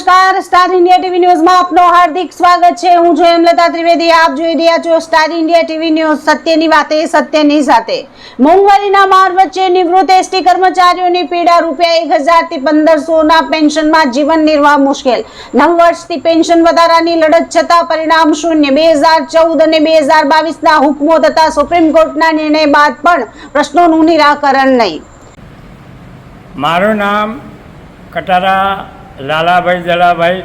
નમસ્કાર, star India TV ન્યૂઝમાં આપનું હાર્દિક સ્વાગત છે। હું છું હેમલતા ત્રિવેદી। આપ જોઈ રહ્યા છો સ્ટાર ઇન્ડિયા ટીવી ન્યૂઝ। સત્યની વાતે સત્યની સાથે। મોંઘવારીના માર વચ્ચે નિવૃત્ત એસટી કર્મચારીઓની પીડા ₹1000 થી 1500ના પેન્શનમાં જીવન નિર્વાહ મુશ્કેલ। 9 વર્ષથી પેન્શન વધારાની લડત છતાં પરિણામ શૂન્ય। 2014 અને 2022ના હુકમો તથા સુપ્રીમ કોર્ટના નિર્ણય બાદ પણ પ્રશ્નોનું નિરાકરણ નહીં। મારું નામ કટારા લાલાભાઈ જલાભાઈ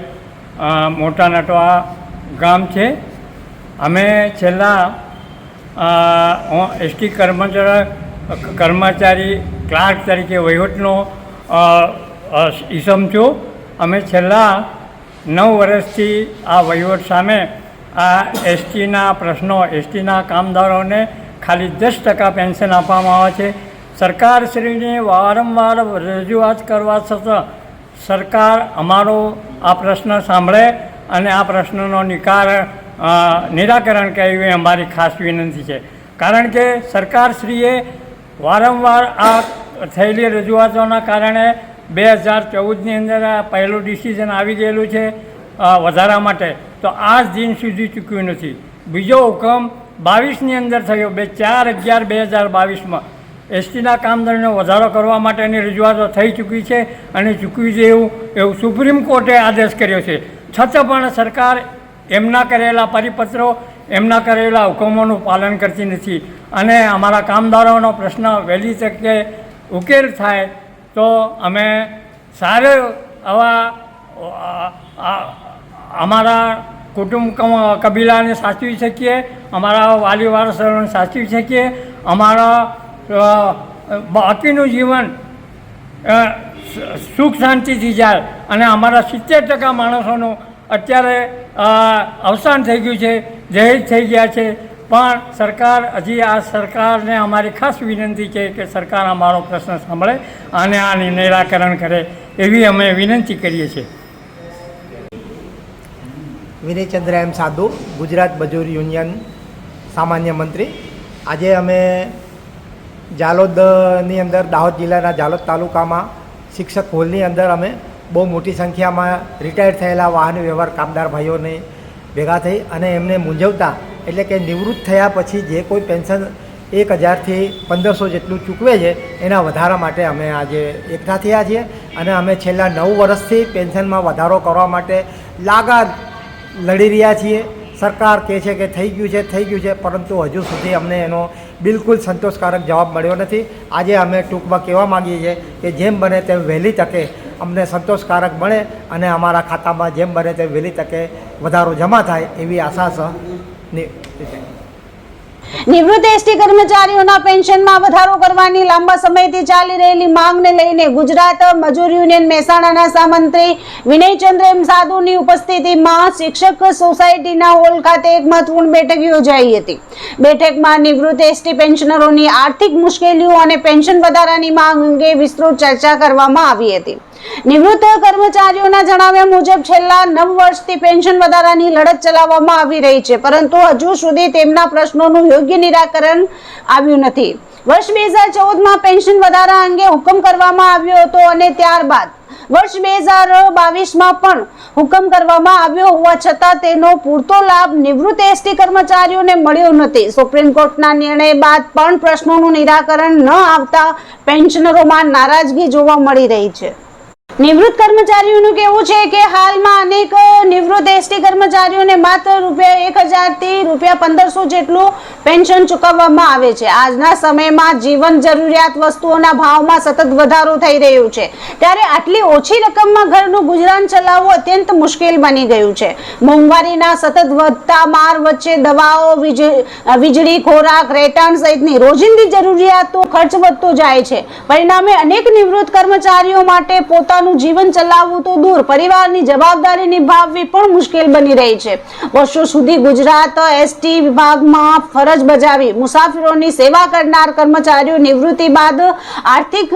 મોટા નટવા ગામ છે। અમે છેલ્લા એસટી કર્મચારી ક્લાર્ક તરીકે વહીવટનો ઈસમ છું। અમે છેલ્લા 9 વર્ષથી આ વહીવટ સામે આ એસટીના પ્રશ્નો, એસટીના કામદારોને ખાલી 10% પેન્શન આપવામાં આવે છે। સરકારશ્રીને વારંવાર રજૂઆત કરવા છતાં સરકાર અમારો આ પ્રશ્ન સાંભળે અને આ પ્રશ્નનો નિરાકરણ કરે એવી અમારી ખાસ વિનંતી છે। કારણ કે સરકારશ્રીએ વારંવાર આ થયેલી રજૂઆતોના કારણે 2014ની અંદર આ પહેલું ડિસિઝન આવી ગયેલું છે વધારા માટે, તો આજ દિન સુધી ચૂક્યું નથી। બીજો હુકમ 22ની અંદર થયો, 4/11/2022માં એસટીના કામદારોનો વધારો કરવા માટેની રજૂઆતો થઈ ચૂકી છે અને ચૂકવી છે એવું સુપ્રીમ કોર્ટે આદેશ કર્યો છે। છતાં પણ સરકાર એમના કરેલા પરિપત્રો, એમના કરેલા હુકમોનું પાલન કરતી નથી અને અમારા કામદારોનો પ્રશ્ન વહેલી તકે ઉકેલ થાય તો અમે સારા આવા અમારા કુટુંબ કબીલાને સાચવી શકીએ, અમારા વાલી વારસોને સાચવી શકીએ, અમારા બાકીનું જીવન સુખ શાંતિથી જાય અને અમારા 70% માણસોનું અત્યારે અવસાન થઈ ગયું છે, જહેજ થઈ ગયા છે। પણ સરકાર હજી આ સરકારને અમારી ખાસ વિનંતી છે કે સરકાર અમારો પ્રશ્ન સાંભળે અને આ નિરાકરણ કરે એવી અમે વિનંતી કરીએ છીએ। વિનયચંદ્ર એમ સાધુ, ગુજરાત મજૂર યુનિયન સામાન્ય મંત્રી। આજે અમે જાલોદની અંદર, દાહોદ જિલ્લાના જાલોદ તાલુકામાં શિક્ષક હોલની અંદર અમે બહુ મોટી સંખ્યામાં રિટાયર્ડ થયેલા વાહન વ્યવહાર કામદાર ભાઈઓને ભેગા થઈ અને એમને મૂંઝવતા, એટલે કે નિવૃત્ત થયા પછી જે કોઈ પેન્શન 1000થી 1500 જેટલું ચૂકવે છે એના વધારા માટે અમે આજે એકઠા થયા છીએ અને અમે છેલ્લા 9 વર્ષથી પેન્શનમાં વધારો કરવા માટે લાગાર લડી રહ્યા છીએ। સરકાર કહે છે કે થઈ ગયું છે, પરંતુ હજુ સુધી અમને એનો બિલકુલ સંતોષકારક જવાબ મળ્યો નથી। આજે અમે ટૂંકમાં કહેવા માગીએ છીએ કે જેમ બને તેમ વહેલી તકે અમને સંતોષકારક મળે અને અમારા ખાતામાં જેમ બને તેમ વહેલી તકે વધારો જમા થાય એવી આશા છે। નિવૃત્ત એસટી કર્મચારીઓના પેન્શનમાં વધારો કરવાની લાંબા સમયથી ચાલી રહેલી માંગને લઈને ગુજરાત મજૂર યુનિયન મહેસાણાના સહમંત્રી વિનયચંદ્ર એમ સાધુની ઉપસ્થિતિમાં શિક્ષક સોસાયટીના હોલ ખાતે એક મહત્વપૂર્ણ બેઠક યોજાઈ હતી। બેઠકમાં નિવૃત્ત એસટી પેન્શનરોની આર્થિક મુશ્કેલીઓ અને પેન્શન વધારાની માંગ અંગે વિસ્તૃત ચર્ચા કરવામાં આવી હતી। નિવૃત્ત કર્મચારીઓના જણાવ્યા મુજબ છેલ્લા 9 વર્ષથી પેન્શન વધારાની લડત ચલાવવામાં આવી રહી છે, પરંતુ હજુ સુધી તેમના પ્રશ્નોનું યોગ્ય નિરાકરણ આવ્યું નથી। વર્ષ 2014માં પેન્શન વધારા અંગે હુકમ કરવામાં આવ્યો હતો અને ત્યારબાદ વર્ષ 2022માં પણ હુકમ કરવામાં આવ્યો હોવા છતાં તેનો પૂરતો લાભ નિવૃત્ત એસટી કર્મચારીઓને મળ્યો નથી। સુપ્રીમ કોર્ટના નિર્ણય બાદ પણ પ્રશ્નોનું નિરાકરણ ન આવતા પેન્શનરોમાં નારાજગી જોવા મળી રહી છે। નિવૃત્ત કર્મચારીઓનું કહેવું છે કે હાલમાં અનેક નિવૃત્ત એસટી કર્મચારીઓને માત્ર ₹1000 થી ₹1500 જેટલું પેન્શન ચૂકવવામાં આવે છે। આજના સમયમાં જીવન જરૂરિયાત વસ્તુઓના ભાવમાં સતત વધારો થઈ રહ્યો છે, ત્યારે આટલી ઓછી રકમમાં ઘરનું ગુજરાન ચલાવવું અત્યંત મુશ્કેલ બની ગયું છે। મોંઘવારીના સતત વધતા માર વચ્ચે દવાઓ, વીજળી, ખોરાક, રહેઠાણ સહિતની રોજિંદી જરૂરિયાતો ખર્ચ વધતો જાય છે। પરિણામે અનેક નિવૃત્ત કર્મચારીઓ માટે પોતાનું જીવન ચલાવવું તો દૂર, પરિવારની જવાબદારી નિભાવવી પણ મુશ્કેલ બની રહી છે। વર્ષો સુધી ગુજરાત એસટી વિભાગમાં ફરજ બજાવી મુસાફરોની સેવા કરનાર કર્મચારીઓ નિવૃત્તિ બાદ આર્થિક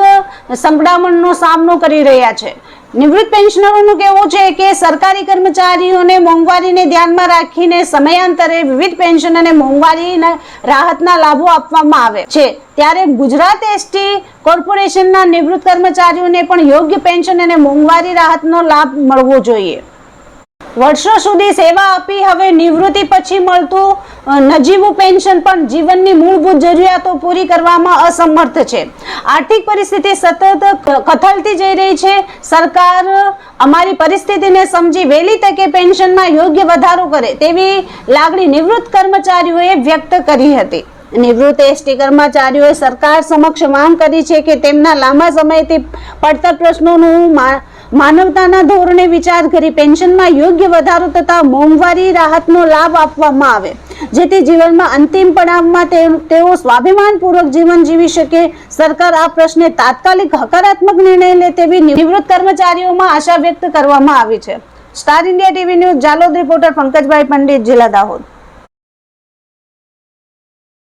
સંકડામણનો સામનો કરી રહ્યા છે। નિવૃત્ત પેન્શનરોનું કહેવું છે કે સરકારી કર્મચારીઓને મોંઘવારીને ધ્યાનમાં રાખીને સમયાંતરે વિવિધ પેન્શન અને મોંઘવારીના રાહતના લાભો આપવામાં આવે છે, ત્યારે ગુજરાત એસટી કોર્પોરેશનના નિવૃત્ત કર્મચારીઓને પણ યોગ્ય પેન્શન અને મોંઘવારી રાહતનો લાભ મળવો જોઈએ. વર્ષો સુધી સેવા આપી હવે નિવૃત્તિ પછી મળતું નજીવું પેન્શન પણ જીવનની મૂળભૂત જરૂરિયાતો પૂરી કરવામાં અસમર્થ છે. આર્થિક પરિસ્થિતિ સતત કથળતી જઈ રહી છે. સરકાર અમારી પરિસ્થિતિને સમજી વહેલી તકે પેન્શનમાં યોગ્ય વધારો કરે તેવી લાગણી નિવૃત્ત કર્મચારીઓએ વ્યક્ત કરી હતી. નિવૃત્ત એસટી કર્મચારીઓએ સરકાર સમક્ષ માંગ કરી છે કે તેમના લાંબા સમયથી પડતર પ્રશ્નોનું માનવતાના ધોરણે વિચાર કરી પેન્શનમાં યોગ્ય વધારો તથા મોંઘવારી રાહતનો લાભ આપવામાં આવે, જેથી જીવનમાં અંતિમ પડાવમાં તેઓ સ્વાભિમાનપૂર્વક જીવન જીવી શકે. સરકાર આ પ્રશ્ને તાત્કાલિક હકારાત્મક નિર્ણય લે તેવી નિવૃત્ત કર્મચારીઓમાં આશા વ્યક્ત કરવામાં આવી છે. Star India TV news Jhalod reporter Pankajbhai Pandit, જિલ્લા દાહોદ.